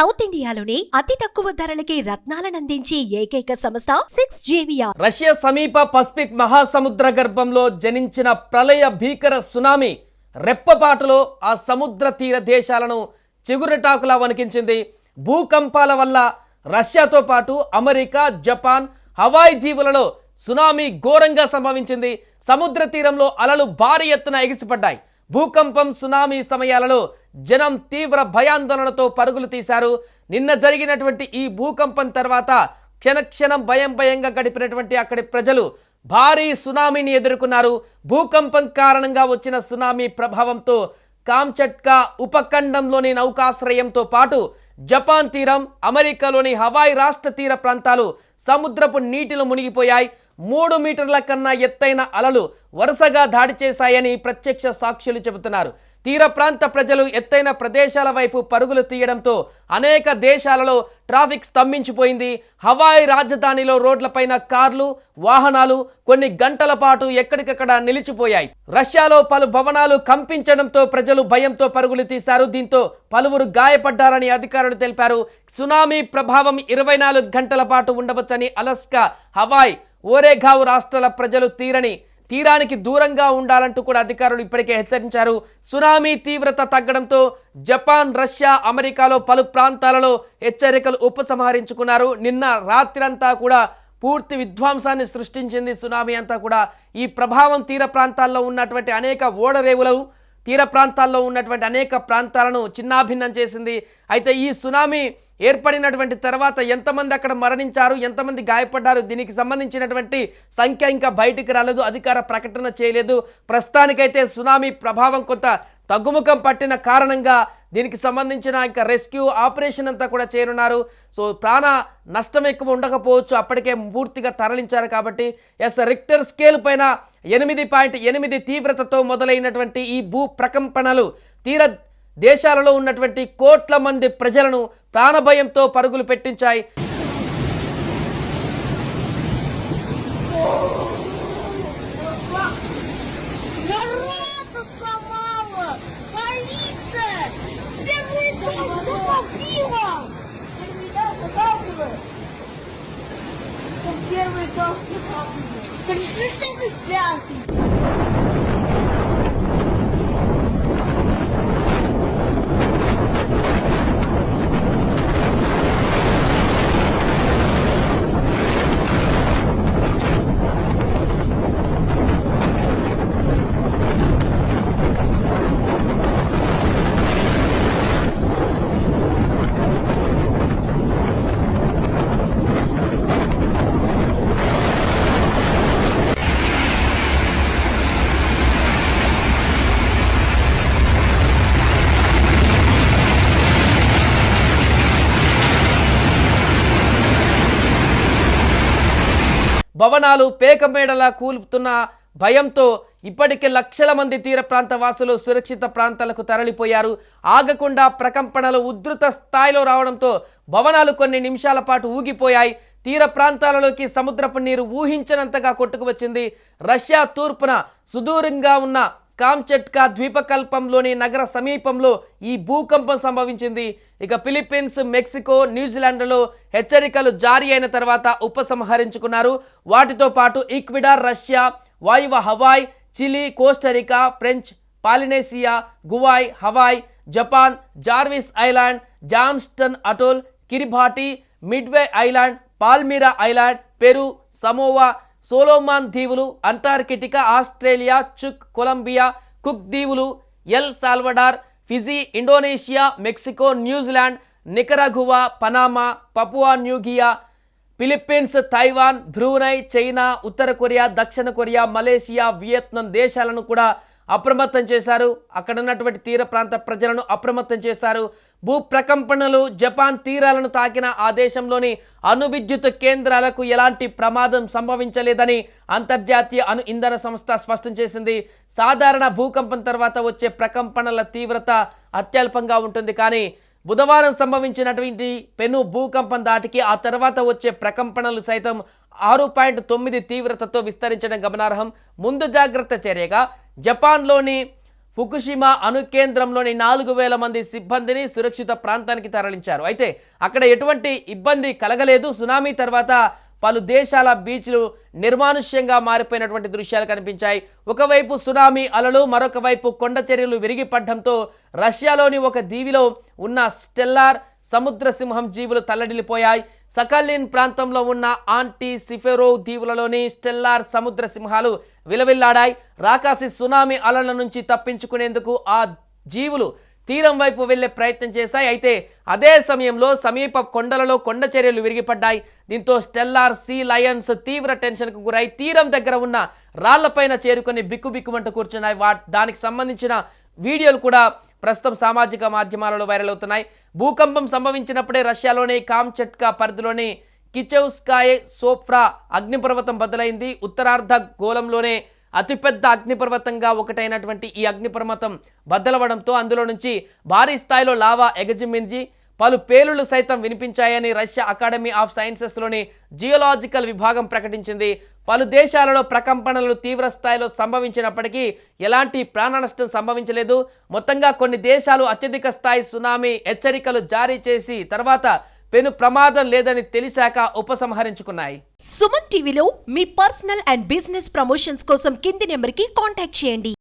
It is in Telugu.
సౌత్ ఇండియాలోని అతి తక్కువ ధరలకి రత్నాలనందించే ఏకైక సంస్థ 6JVR. రష్యా సమీప పసిఫిక్ మహాసముద్ర గర్భంలో జనించిన ప్రళయ భీకర సునామీ రెప్పపాటులో ఆ సముద్ర తీర దేశాలను చిగురుటాకులా వణికించింది. భూకంపాల వల్ల రష్యాతో పాటు అమెరికా, జపాన్, హవాయి దీవులలో సునామీ ఘోరంగా సంభవించింది. సముద్ర తీరంలో అలలు భారీ ఎత్తున ఎగిసిపడ్డాయి. భూకంపం, సునామీ సమయాలలో జనం తీవ్ర భయాందోళనతో పరుగులు తీశారు. నిన్న జరిగినటువంటి ఈ భూకంపం తర్వాత క్షణక్షణం భయంగా గడిపినటువంటి అక్కడి ప్రజలు భారీ సునామీని ఎదుర్కొన్నారు. భూకంపం కారణంగా వచ్చిన సునామీ ప్రభావంతో కామ్చట్కా ఉపఖండంలోని నౌకాశ్రయంతో పాటు జపాన్ తీరం, అమెరికాలోని హవాయి రాష్ట్ర తీర ప్రాంతాలు సముద్రపు నీటిలో మునిగిపోయాయి. 3 మీటర్ల కన్నా ఎత్తైన అలలు వరుసగా దాడి చేశాయని ప్రత్యక్ష సాక్షులు చెబుతున్నారు. తీర ప్రాంత ప్రజలు ఎత్తైన ప్రదేశాల వైపు పరుగులు తీయడంతో అనేక దేశాలలో ట్రాఫిక్ స్తంభించిపోయింది. హవాయి రాజధానిలో రోడ్లపైన కార్లు, వాహనాలు కొన్ని గంటల పాటు ఎక్కడికక్కడ నిలిచిపోయాయి. రష్యాలో పలు భవనాలు కంపించడంతో ప్రజలు భయంతో పరుగులు తీశారు. దీంతో పలువురు గాయపడ్డారని అధికారులు తెలిపారు. సునామీ ప్రభావం 24 గంటల పాటు ఉండవచ్చని అలస్కా, హవాయి, ఓరెగావ్ రాష్ట్రాల ప్రజలు తీరానికి దూరంగా ఉండాలంటూ కూడా అధికారులు ఇప్పటికే హెచ్చరించారు. సునామీ తీవ్రత తగ్గడంతో జపాన్, రష్యా, అమెరికాలో పలు ప్రాంతాలలో హెచ్చరికలు ఉపసంహరించుకున్నారు. నిన్న రాత్రంతా కూడా పూర్తి విధ్వంసాన్ని సృష్టించింది సునామీ అంతా కూడా. ఈ ప్రభావం తీర ప్రాంతాల్లో ఉన్నటువంటి అనేక ఓడరేవులు, తీర ప్రాంతాల్లో ఉన్నటువంటి అనేక ప్రాంతాలను చిన్నాభిన్నం చేసింది. అయితే ఈ సునామీ ఏర్పడినటువంటి తర్వాత ఎంతమంది అక్కడ మరణించారు, ఎంతమంది గాయపడ్డారు, దీనికి సంబంధించినటువంటి సంఖ్య ఇంకా బయటికి రాలేదు, అధికార ప్రకటన చేయలేదు. ప్రస్తుతానికైతే సునామీ ప్రభావం కొంత తగ్గుముఖం పట్టిన కారణంగా దీనికి సంబంధించిన ఇంకా రెస్క్యూ ఆపరేషన్ అంతా కూడా చేరున్నారు. సో ప్రాణ నష్టం ఎక్కువ ఉండకపోవచ్చు, అప్పటికే పూర్తిగా తరలించారు కాబట్టి. రిక్టర్ స్కేల్ పైన 8.8 తీవ్రతతో మొదలైనటువంటి ఈ భూ ప్రకంపనలు తీర దేశాలలో ఉన్నటువంటి కోట్ల మంది ప్రజలను ప్రాణభయంతో పరుగులు పెట్టించాయి. భవనాలు పేకమేడలా కూలుతున్న భయంతో ఇప్పటికే లక్షల మంది తీర ప్రాంత వాసులు సురక్షిత ప్రాంతాలకు తరలిపోయారు. ఆగకుండా ప్రకంపనలు ఉధృత స్థాయిలో రావడంతో భవనాలు కొన్ని నిమిషాల పాటు ఊగిపోయాయి. తీర ప్రాంతాలలోకి సముద్రపు నీరు ఊహించనంతగా కొట్టుకువచ్చింది. రష్యా తూర్పున సుదూరంగా ఉన్న కామ్చట్కా ద్వీపకల్పంలోని నగర సమీపంలో ఈ భూకంపం సంభవించింది. ఇక ఫిలిప్పీన్స్, మెక్సికో, న్యూజిలాండ్లో హెచ్చరికలు జారీ అయిన తర్వాత ఉపసంహరించుకున్నారు. వాటితో పాటు ఈక్వెడార్, రష్యా, వాయువ Hawaii, Chile, Costa Rica, French Polynesia, గువాయ్, Hawaii, Japan, Jarvis Island, Johnston Atoll, Kiribati, Midway Island, Palmyra Island, Peru, Samoa, Solomon దీవులు, Antarctica, Australia, Chuuk, Colombia, Cook దీవులు, El Salvador, Fiji, Indonesia, Mexico, New Zealand, Nicaragua, Panama, Papua New Guinea, Philippines, Taiwan, Brunei, China, ఉత్తర కొరియా, దక్షిణ కొరియా, మలేషియా, వియత్నాం దేశాలను కూడా అప్రమత్తం చేశారు. అక్కడ ఉన్నటువంటి తీర ప్రాంత ప్రజలను అప్రమత్తం చేశారు. భూ ప్రకంపనలు జపాన్ తీరాలను తాకిన ఆ దేశంలోని అణు విద్యుత్ కేంద్రాలకు ఎలాంటి ప్రమాదం సంభవించలేదని అంతర్జాతీయ అణు ఇంధన సంస్థ స్పష్టం చేసింది. సాధారణ భూకంపం తర్వాత వచ్చే ప్రకంపనల తీవ్రత అత్యల్పంగా ఉంటుంది. కానీ బుధవారం సంభవించినటువంటి పెను భూకంపం దాటికి ఆ తర్వాత వచ్చే ప్రకంపనలు సైతం 6.9 తీవ్రతతో విస్తరించడం గమనార్హం. ముందు జాగ్రత్త చర్యగా జపాన్లోని ఫుకుషిమా అణు కేంద్రంలోని 4,000 మంది సిబ్బందిని సురక్షిత ప్రాంతానికి తరలించారు. అయితే అక్కడ ఎటువంటి ఇబ్బంది కలగలేదు. సునామీ తర్వాత పలు దేశాల బీచ్లు నిర్మానుష్యంగా మారిపోయినటువంటి దృశ్యాలు కనిపించాయి. ఒకవైపు సునామీ అలలు, మరొక వైపు కొండ చర్యలు విరిగిపడడంతో రష్యాలోని ఒక దీవిలో ఉన్న స్టెల్లార్ సముద్ర సింహం జీవులు తల్లడిల్లిపోయాయి. సకాలిన్ ప్రాంతంలో ఉన్న ఆంటీ సిఫెరోవ్ దీవులలోని స్టెల్లార్ సముద్ర సింహాలు విలవిల్లాడాయి. రాకాసి సునామీ అలల నుంచి తప్పించుకునేందుకు ఆ జీవులు తీరం వైపు వెళ్లే ప్రయత్నం చేశాయి. అయితే అదే సమయంలో సమీప కొండలలో కొండ చర్యలు విరిగిపడ్డాయి. దీంతో స్టెల్లార్ సీ లయన్స్ తీవ్ర టెన్షన్కు గురై తీరం దగ్గర ఉన్న రాళ్లపైన చేరుకొని బిక్కుబిక్కుమంటూ కూర్చున్నాయి. దానికి సంబంధించిన వీడియోలు కూడా ప్రస్తుతం సామాజిక మాధ్యమాలలో వైరల్ అవుతున్నాయి. భూకంపం సంభవించినప్పుడే రష్యాలోని కామ్చట్కా పరిధిలోని కిచెవ్స్కాయే సోఫ్రా అగ్నిపర్వతం బద్దలైంది. ఉత్తరార్ధ గోళంలోనే అతిపెద్ద అగ్నిపర్వతంగా ఒకటైనటువంటి ఈ అగ్నిపర్వతం బద్దలవడంతో అందులో నుంచి భారీ స్థాయిలో లావా ఎగజిమ్మింది. పలు పేలుళ్లు సైతం వినిపించాయని రష్యా అకాడమీ ఆఫ్ సైన్సెస్లోని జియోలాజికల్ విభాగం ప్రకటించింది. పలు దేశాలలో ప్రకంపనలు తీవ్ర స్థాయిలో సంభవించినప్పటికీ ఎలాంటి ప్రాణ నష్టం సంభవించలేదు. మొత్తంగా కొన్ని దేశాలు అత్యధిక స్థాయి సునామీ హెచ్చరికలు జారీ చేసి తర్వాత పెను ప్రమాదం లేదని తెలిసాక ఉపసంహరించుకున్నాయి. సుమన్ టీవీలో మీ పర్సనల్ అండ్ బిజినెస్ ప్రమోషన్స్ కోసం కింది నెంబర్కి కాంటాక్ట్ చేయండి.